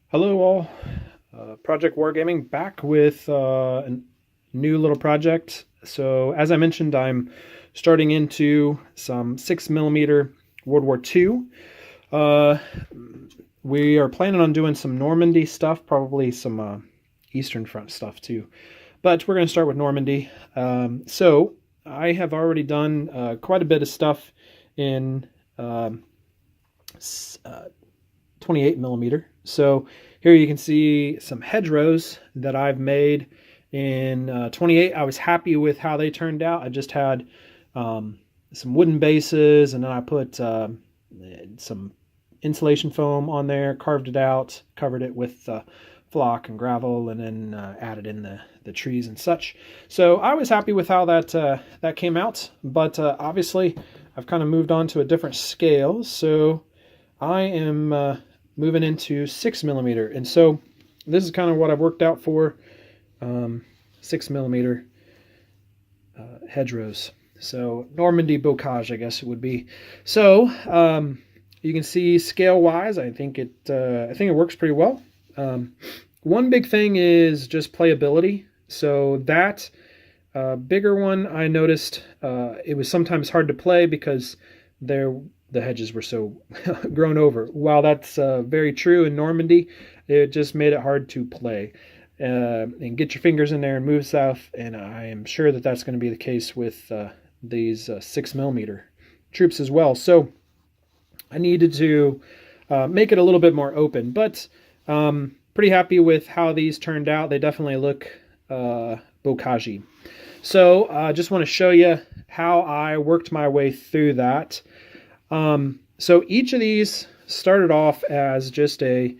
Hello all, Project Wargaming back with a new little project. So as I mentioned, I'm starting into some 6mm World War II. Uh, we are planning on doing some Normandy stuff, probably some Eastern Front stuff too. But we're going to start with Normandy. So I have already done quite a bit of stuff in 28mm. So here you can see some hedgerows that I've made in 28. I was happy with how they turned out. I just had some wooden bases, and then I put some insulation foam on there, carved it out, covered it with flock and gravel, and then added in the trees and such. So I was happy with how that came out, but obviously I've kind of moved on to a different scale. So I am moving into 6mm, and so this is kind of what I've worked out for 6mm hedgerows. So Normandy Bocage, I guess it would be. So you can see scale-wise, I think it works pretty well. One big thing is just playability. So that bigger one, I noticed it was sometimes hard to play because the hedges were so grown over. While that's very true in Normandy, it just made it hard to play and get your fingers in there and move stuff. And I am sure that that's going to be the case with these 6mm troops as well. So I needed to make it a little bit more open, but pretty happy with how these turned out. They definitely look Bocage. So I just want to show you how I worked my way through that. So each of these started off as just a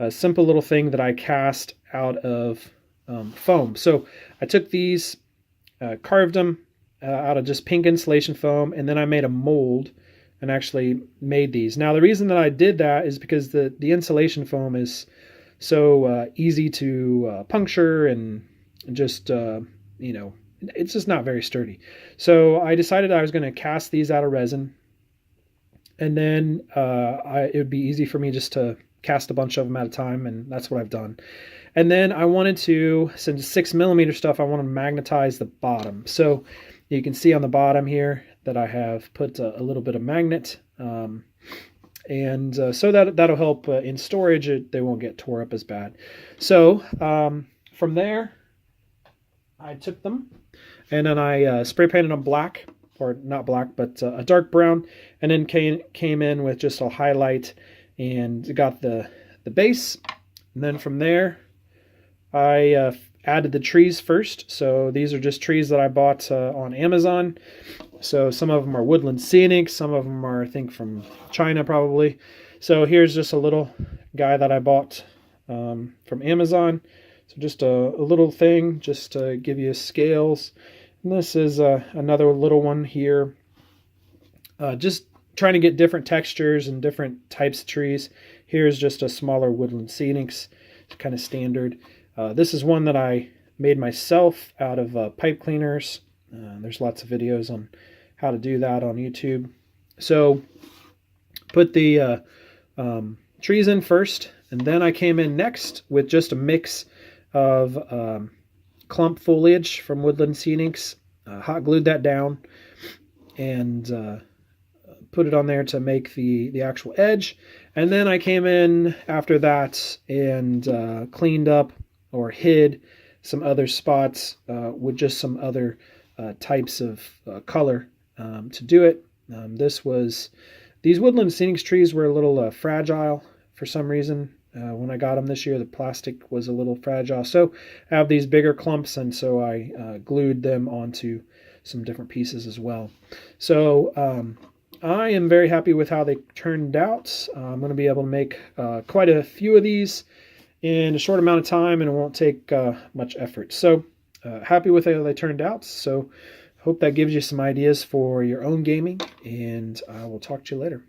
simple little thing that I cast out of foam. So I took these, carved them out of just pink insulation foam, and then I made a mold and actually made these. Now the reason that I did that is because the insulation foam is so easy to puncture and just, it's just not very sturdy. So I decided I was going to cast these out of resin. And then it would be easy for me just to cast a bunch of them at a time, and that's what I've done. And then I wanted to, since 6mm stuff, I want to magnetize the bottom. So you can see on the bottom here that I have put a little bit of magnet, so that'll help in storage. They won't get tore up as bad. So from there, I took them, and then I spray painted them black. Or not black, but a dark brown, and then came in with just a highlight and got the base. And then from there, I added the trees first. So these are just trees that I bought on Amazon. So some of them are woodland scenic, some of them are, I think, from China probably. So here's just a little guy that I bought from Amazon. So just a little thing just to give you scales. And this is another little one here. Just trying to get different textures and different types of trees. Here's just a smaller woodland scenics. It's kind of standard. This is one that I made myself out of pipe cleaners. There's lots of videos on how to do that on YouTube. So put the trees in first, and then I came in next with just a mix of clump foliage from Woodland Scenics, hot glued that down, and put it on there to make the actual edge. And then I came in after that and cleaned up or hid some other spots with just some other types of color to do it. These Woodland Scenics trees were a little fragile for some reason. When I got them this year, the plastic was a little fragile. So I have these bigger clumps, and so I glued them onto some different pieces as well. So I am very happy with how they turned out. I'm going to be able to make quite a few of these in a short amount of time, and it won't take much effort. So happy with how they turned out. So hope that gives you some ideas for your own gaming, and I will talk to you later.